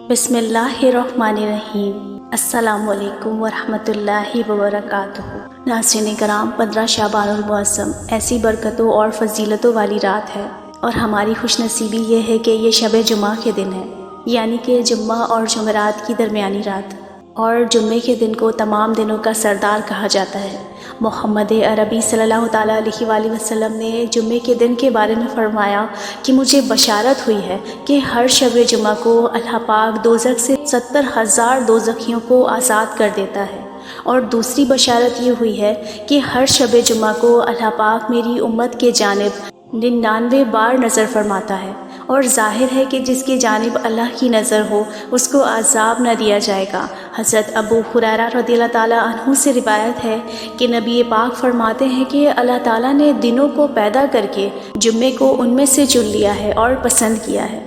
بسم اللہ الرحمن الرحیم۔ السلام علیکم ورحمۃ اللہ وبرکاتہ۔ ناظرین کرام، 15 شعبان المعظم ایسی برکتوں اور فضیلتوں والی رات ہے، اور ہماری خوش نصیبی یہ ہے کہ یہ شب جمعہ کے دن ہے، یعنی کہ جمعہ اور جمعرات کی درمیانی رات، اور جمعے کے دن کو تمام دنوں کا سردار کہا جاتا ہے۔ محمد عربی صلی اللہ تعالیٰ علیہ وآلہ وسلم نے جمعے کے دن کے بارے میں فرمایا کہ مجھے بشارت ہوئی ہے کہ ہر شب جمعہ کو اللہ پاک دوزخ سے 70,000 دوزخیوں کو آزاد کر دیتا ہے، اور دوسری بشارت یہ ہوئی ہے کہ ہر شب جمعہ کو اللہ پاک میری امت کے جانب 99 بار نظر فرماتا ہے، اور ظاہر ہے کہ جس کی جانب اللہ کی نظر ہو اس کو عذاب نہ دیا جائے گا۔ حضرت ابو ہریرہ رضی اللہ تعالیٰ عنہ سے روایت ہے کہ نبی پاک فرماتے ہیں کہ اللہ تعالیٰ نے دنوں کو پیدا کر کے جمعے کو ان میں سے چن لیا ہے اور پسند کیا ہے،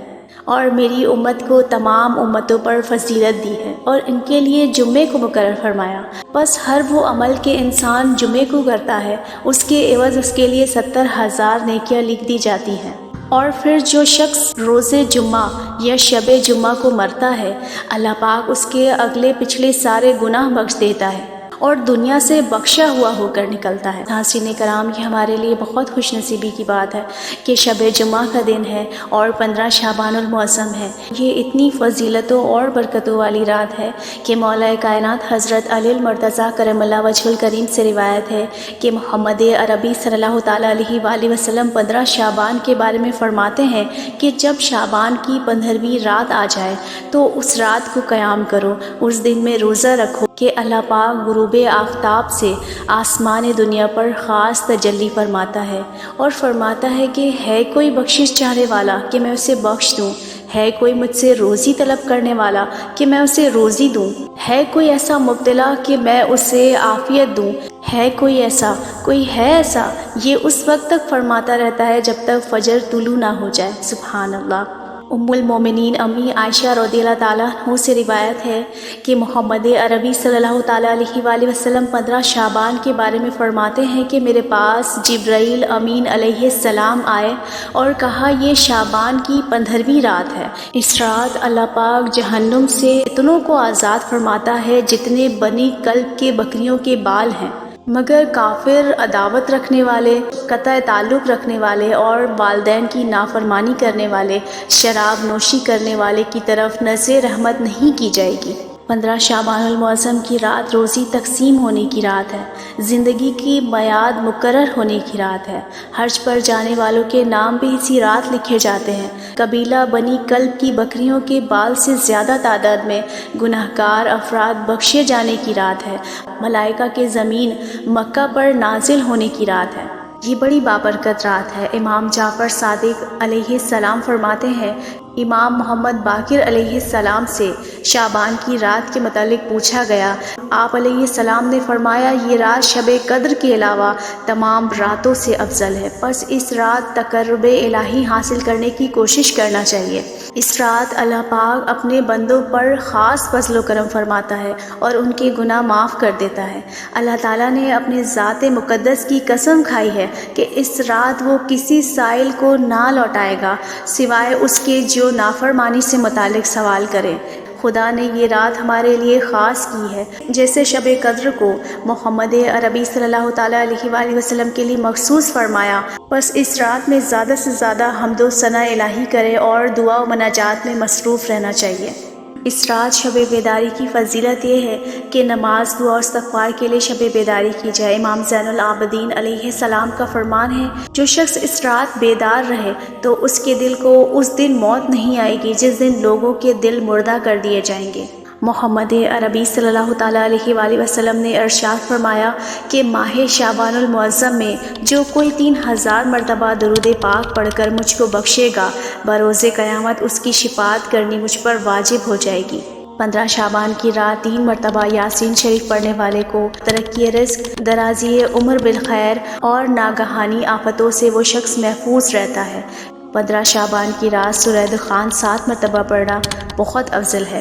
اور میری امت کو تمام امتوں پر فضیلت دی ہے اور ان کے لیے جمعے کو مقرر فرمایا۔ بس ہر وہ عمل کے انسان جمعے کو کرتا ہے اس کے عوض اس کے لیے 70,000 نیکیاں لکھ دی جاتی ہیں، اور پھر جو شخص روز جمعہ یا شب جمعہ کو مرتا ہے، اللہ پاک اس کے اگلے پچھلے سارے گناہ بخش دیتا ہے اور دنیا سے بخشا ہوا ہو کر نکلتا ہے۔ ناظرین کرام، یہ ہمارے لیے بہت خوش نصیبی کی بات ہے کہ شب جمعہ کا دن ہے اور 15 شعبان المعظم ہے۔ یہ اتنی فضیلتوں اور برکتوں والی رات ہے کہ مولا کائنات حضرت علی المرتضیٰ کرم اللہ وجہ الکریم سے روایت ہے کہ محمد عربی صلی اللہ تعالیٰ علیہ وآلہ وسلم 15 شعبان کے بارے میں فرماتے ہیں کہ جب شعبان کی 15ویں رات آ جائے تو اس رات کو قیام کرو، اس دن میں روزہ رکھو کہ اللہ پاک غروب آفتاب سے آسمان دنیا پر خاص تجلی فرماتا ہے، اور فرماتا ہے کہ ہے کوئی بخشش چاہنے والا کہ میں اسے بخش دوں، ہے کوئی مجھ سے روزی طلب کرنے والا کہ میں اسے روزی دوں، ہے کوئی ایسا مبتلا کہ میں اسے عافیت دوں، ہے کوئی ایسا۔ یہ اس وقت تک فرماتا رہتا ہے جب تک فجر طلوع نہ ہو جائے۔ سبحان اللہ۔ ام المومنین امی عائشہ رضی اللہ تعالیٰ عنہ سے روایت ہے کہ محمد عربی صلی اللہ تعالیٰ علیہ وآلہ وسلم 15 شعبان کے بارے میں فرماتے ہیں کہ میرے پاس جبرائیل امین علیہ السلام آئے اور کہا یہ شعبان کی 15ویں رات ہے، اس رات اللہ پاک جہنم سے اتنوں کو آزاد فرماتا ہے جتنے بنی کلب کے بکریوں کے بال ہیں، مگر کافر، عداوت رکھنے والے، قطع تعلق رکھنے والے اور والدین کی نافرمانی کرنے والے، شراب نوشی کرنے والے کی طرف نظر رحمت نہیں کی جائے گی۔ 15 شعبان المعظم کی رات روزی تقسیم ہونے کی رات ہے، زندگی کی میعاد مقرر ہونے کی رات ہے۔ حج پر جانے والوں کے نام بھی اسی رات لکھے جاتے ہیں۔ قبیلہ بنی کلب کی بکریوں کے بال سے زیادہ تعداد میں گناہگار افراد بخشے جانے کی رات ہے۔ ملائکہ کے زمین مکہ پر نازل ہونے کی رات ہے۔ یہ بڑی بابرکت رات ہے۔ امام جعفر صادق علیہ السلام فرماتے ہیں، امام محمد باقر علیہ السلام سے شعبان کی رات کے متعلق پوچھا گیا، آپ علیہ السلام نے فرمایا یہ رات شب قدر کے علاوہ تمام راتوں سے افضل ہے، پس اس رات تقرب الہی حاصل کرنے کی کوشش کرنا چاہیے۔ اس رات اللہ پاک اپنے بندوں پر خاص فضل و کرم فرماتا ہے اور ان کے گناہ معاف کر دیتا ہے۔ اللہ تعالیٰ نے اپنے ذات مقدس کی قسم کھائی ہے کہ اس رات وہ کسی سائل کو نہ لوٹائے گا سوائے اس کے جو نافرمانی سے متعلق سوال کرے۔ خدا نے یہ رات ہمارے لیے خاص کی ہے، جیسے شب قدر کو محمد عربی صلی اللہ تعالیٰ علیہ وآلہ وسلم کے لیے مخصوص فرمایا۔ بس اس رات میں زیادہ سے زیادہ حمد و ثنا الہی کرے اور دعا و مناجات میں مصروف رہنا چاہیے۔ اس رات شب بیداری کی فضیلت یہ ہے کہ نماز، دعا اور استغفار کے لیے شب بیداری کی جائے۔ امام زین العابدین علیہ السلام کا فرمان ہے، جو شخص اس رات بیدار رہے تو اس کے دل کو اس دن موت نہیں آئے گی جس دن لوگوں کے دل مردہ کر دیے جائیں گے۔ محمد عربی صلی اللہ تعالیٰ علیہ وآلہ وسلم نے ارشاد فرمایا کہ ماہ شعبان المعظم میں جو کوئی 3000 مرتبہ درود پاک پڑھ کر مجھ کو بخشے گا، بروز قیامت اس کی شفاعت کرنی مجھ پر واجب ہو جائے گی۔ 15 شعبان کی رات 3 مرتبہ یاسین شریف پڑھنے والے کو ترقی رزق، درازی عمر بالخیر اور ناگہانی آفتوں سے وہ شخص محفوظ رہتا ہے۔ 15 شعبان کی رات سورہ دخان 7 مرتبہ پڑھنا بہت افضل ہے۔